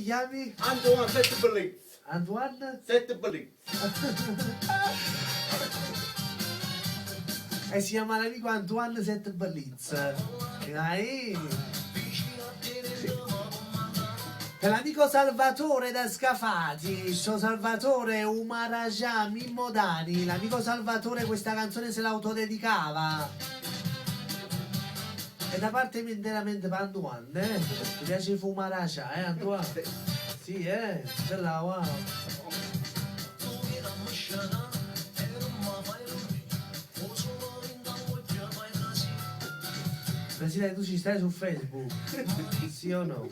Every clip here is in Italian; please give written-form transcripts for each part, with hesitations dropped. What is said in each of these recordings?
chiami? Antoine Sette Bellezze. Antoine? Sette Bellezze. E si chiama l'amico Antoine Sette Bellezze. Per l'amico Salvatore da Scafati, c'ho Salvatore Umaraja Mimmo Dani, l'amico Salvatore questa canzone se l'autodedicava. E da parte mia interamente per Antoine, ti piace Fumaraja, Antoine? Sì, bella, wow. Presidente, tu ci stai su Facebook? Sì o no?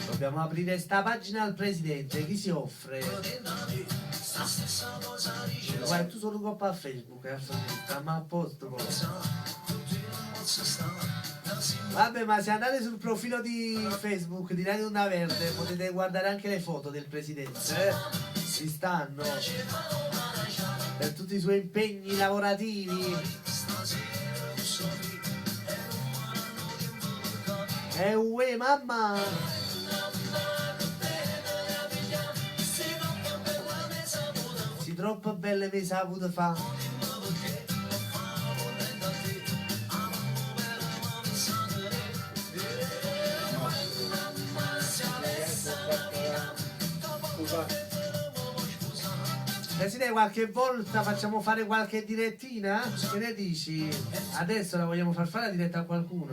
Dobbiamo aprire sta pagina al presidente, chi si offre? Guarda, tu solo coppa a Facebook, ma a posto poi. Vabbè, ma se andate sul profilo di Facebook di Radio Onda Verde potete guardare anche le foto del presidente, ci stanno per tutti i suoi impegni lavorativi. Uè mamma! Si troppo belle mi saputo fa. Presidente, qualche volta facciamo fare qualche direttina? Che ne dici? Adesso la vogliamo far fare la diretta a qualcuno?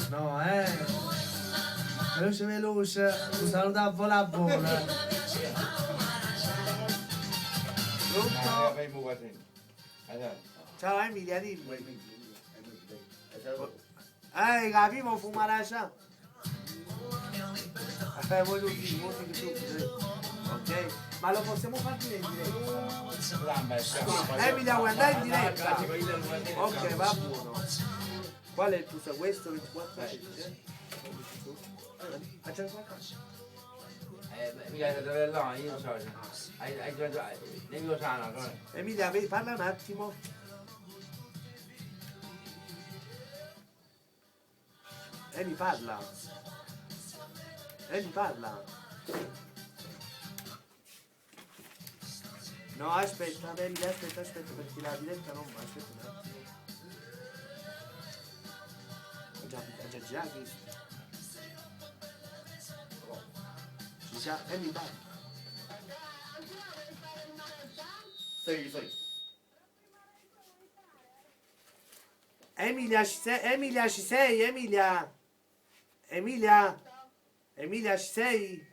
No, Veloce veloce, un saluto a vola. Pronto? Ciao Emilia, dimmi. Capivo Fumaraja. Voglio dire, ok? Ma lo possiamo fare in diretta? Emilia, vuoi andare in diretta? Ok, va buono. Qual è il tuo? Questo 24? Mica dove là, io non so. Nemico sano, Emilia, parla un attimo. Emi, parla. No, aspetta, Emilia, aspetta, perché la diretta non va, aspetta un attimo. Ho già girato. Emi, parla. Sì. Emilia, ci sei? Emilia, ci sei?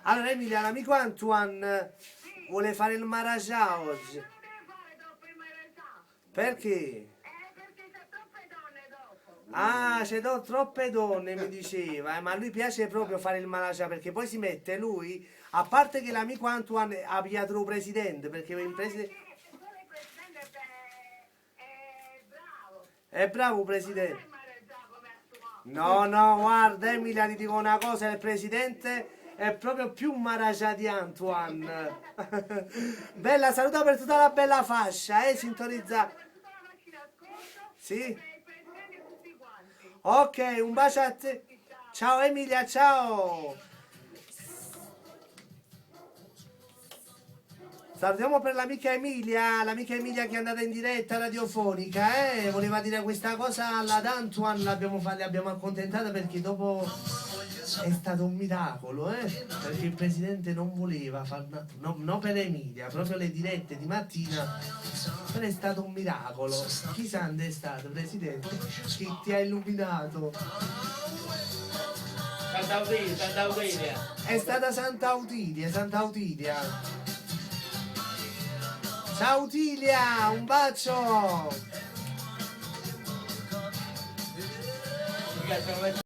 Allora Emilia, l'amico Antoine vuole fare il Maraja oggi. Perché? Perché c'è troppe donne dopo. Ah, c'è troppe donne, mi diceva, ma a lui piace proprio fare il Maraja perché poi si mette lui, a parte che l'amico Antoine ha pigliato il presidente, perché il presidente... Il presidente è bravo. È bravo presidente. Non è mareggiato come Antoine. No, guarda Emilia, ti dico una cosa, il presidente è proprio più Maraja di Antoine. Bella, saluta per tutta la bella fascia, sintonizza. Per tutta la macchina ascolto. Sì? E il presidente e tutti quanti. Ok, un bacio a te. Ciao Emilia, ciao. Salutiamo per l'amica Emilia che è andata in diretta radiofonica, voleva dire questa cosa alla D'Antoine, l'abbiamo accontentata perché dopo è stato un miracolo, perché il presidente non voleva no per Emilia, proprio le dirette di mattina, però è stato un miracolo. Chi è stato, presidente? Chi ti ha illuminato? Santa Utilia. È stata Santa Utilia. Ciao Utilia, un bacio!